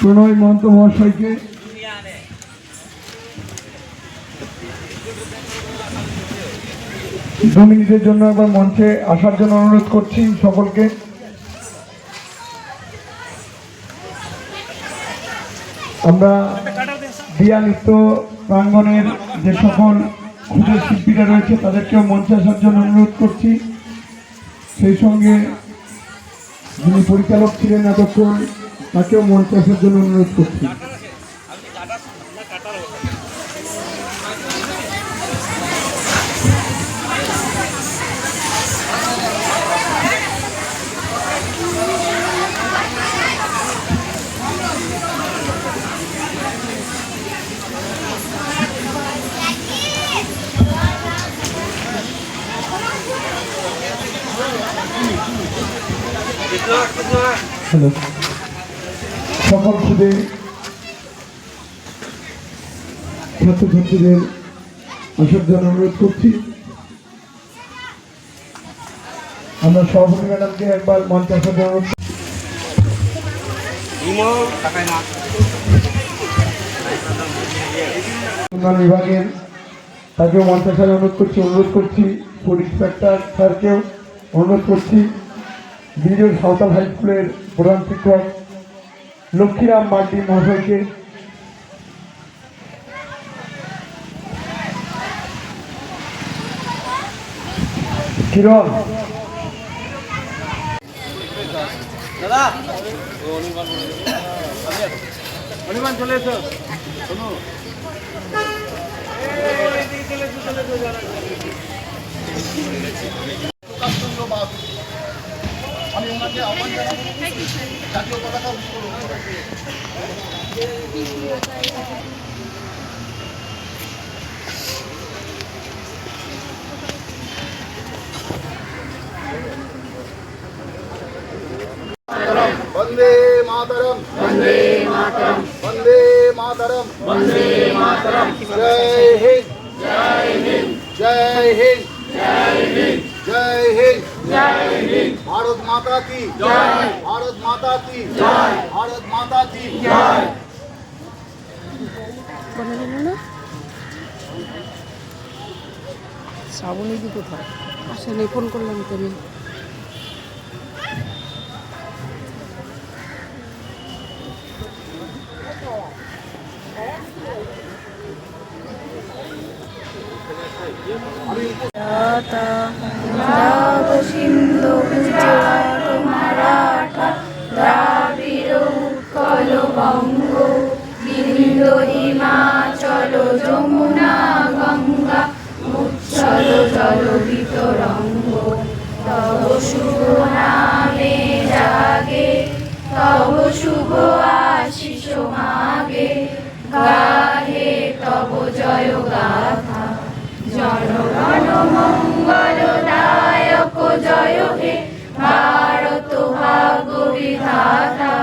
প্রণয় মহন্ত মহাশয়কে দু মিনিটের জন্য একবার মঞ্চে আসার জন্য অনুরোধ করছি সকলকে। আমরা দিয়া নৃত্য প্রাঙ্গণের যে সকল ক্ষুদ্র শিল্পীরা রয়েছে তাদেরকেও মঞ্চে আসার জন্য অনুরোধ করছি। সেই সঙ্গে যিনি পরিচালক ছিলেন এতক্ষণ তাকেও মঞ্চে আসার জন্য অনুরোধ করছি। হ্যালো, সকল খুদে ছাত্রছাত্রীদের আসার জন্য অনুরোধ করছি। আমরা সভাপতি ম্যাডামকে একবার মঞ্চে আসার জন্য উন্নয়ন বিভাগের তাকেও মঞ্চে আসার অনুরোধ করছি। ফুড ইন্সপেক্টর স্যারকেও অনুরোধ করছি। বিজয় সাঁওতাল হাই স্কুলের প্রধান শিক্ষক লক্ষ্মীরাম মার্ডি মহাশয়কে, কিরণ অনির্বাণ চলে এসো। আমি ওনাকে আহ্বান জানাবো জাতীয় পতাকা উত্তোলন করতে। वंदे मातरम, वंदे मातरम, वंदे मातरम, वंदे मातरम। जय हिंद, जय हिंद, जय हिंद, जय हिंद, जय हिंद, जय हिंद। भारत माता की जय, भारत माता की जय, भारत माता की जय। শ্রাবণী দি কোথায় আসলে ফোন করলাম তুমি? সিন্ধু গুজরাট মারাঠা দ্রাবিড় উৎকল বঙ্গ বিন্ধ্য হিমাচল যমুনা গঙ্গা উচ্ছল জল বিতরঙ্গ। তব শুভ নামে জাগে, তব শুভ আশিস মাগে, গাহে তব জয় গাথা। জনগণ মঙ্গলদায়ক জয় হে ভারত ভাগ্য বিধাতা।